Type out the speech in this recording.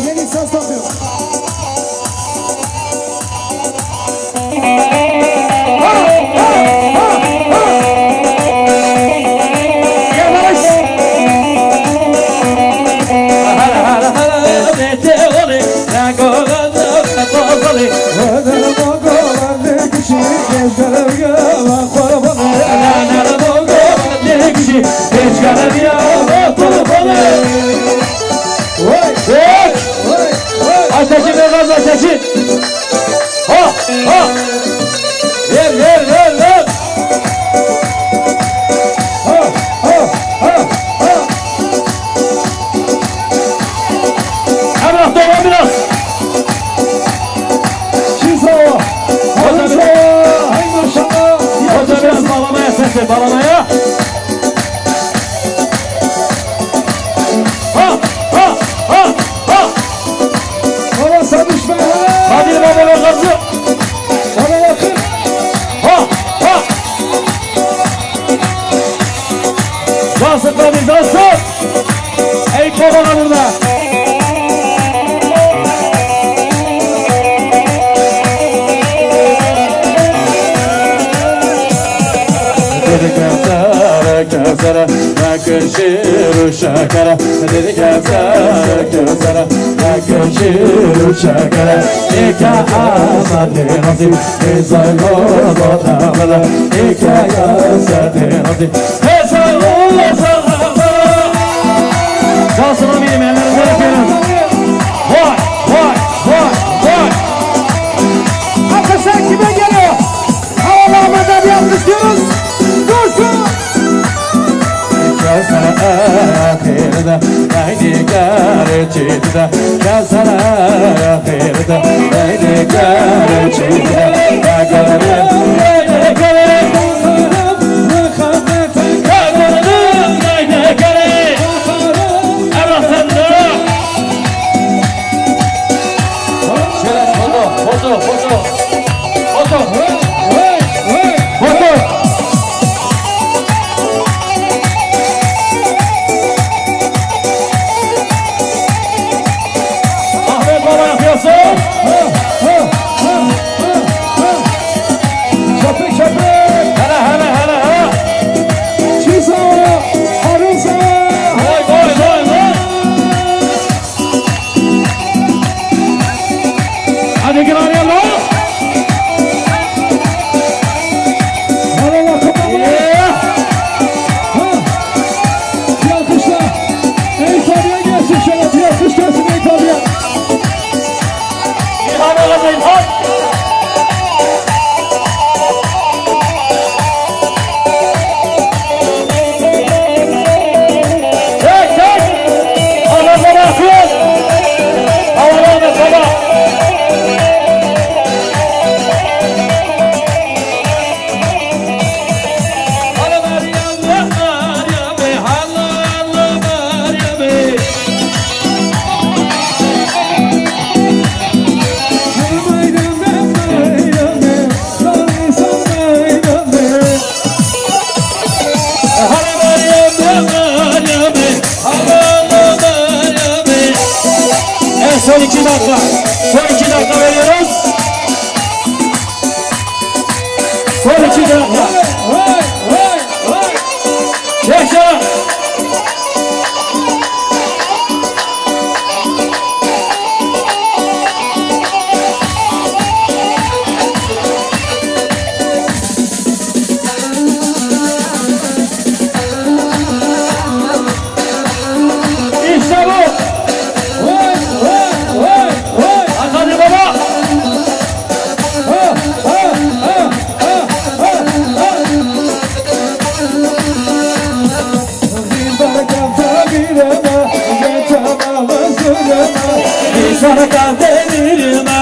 Yeni söz yapıyor. Ateşi ver gaz ateşi. Ha ha. Ver ver ver ver. Ha ha ha ha. Emrah doğru biraz. Şizo. Hoca Hay maşallah. Hoca biraz bağlamaya sesle bağlamaya. Ha ha ha ha. Baba sen düşme. Hadi baba gazı. Bana bakın. Ha ha. Dansın tabi dansın. Ey baba burada. Kevsara, yakışır uşakara. Dedi kevsara, kevsara, yakışır uşakara. İka amadi nasip, izaylo zotamara. İka yasati nasip, izaylo zotamara. Kalsın benim ellerinize öpüyorum. Vay, vay, vay, vay. Arkadaşlar kime geliyor? Havalarımızda bir alkışlıyoruz. Dursun. Kevsara ahirde, haydi garçide. Kevsara ahirde, haydi garçide. Yagalarım, haydi garçide. Yagalarım, haydi garçide. Emrah sende. Şöyle foto, foto, foto. Foto, foto. Köpük köpük. Hele hele hele hele. Şizo. Arıza. Vay vay vay vay. Hadi gel araya lan. Bana bakın baba. Bir alkışla. Ey tabiye gelsin şöyle. Bir alkış gelsin ey tabiye. İlhan ağabey İlhan. Tek tek. Allah'ına akıl. Allah'ına sabah. Hala Meryem, Meryem, hala Meryem. Son 2 dakika. Son 2 dakika veriyoruz. Son 2 dakika. Yaşa. İşte bu. Hadi baba. Sana kalbim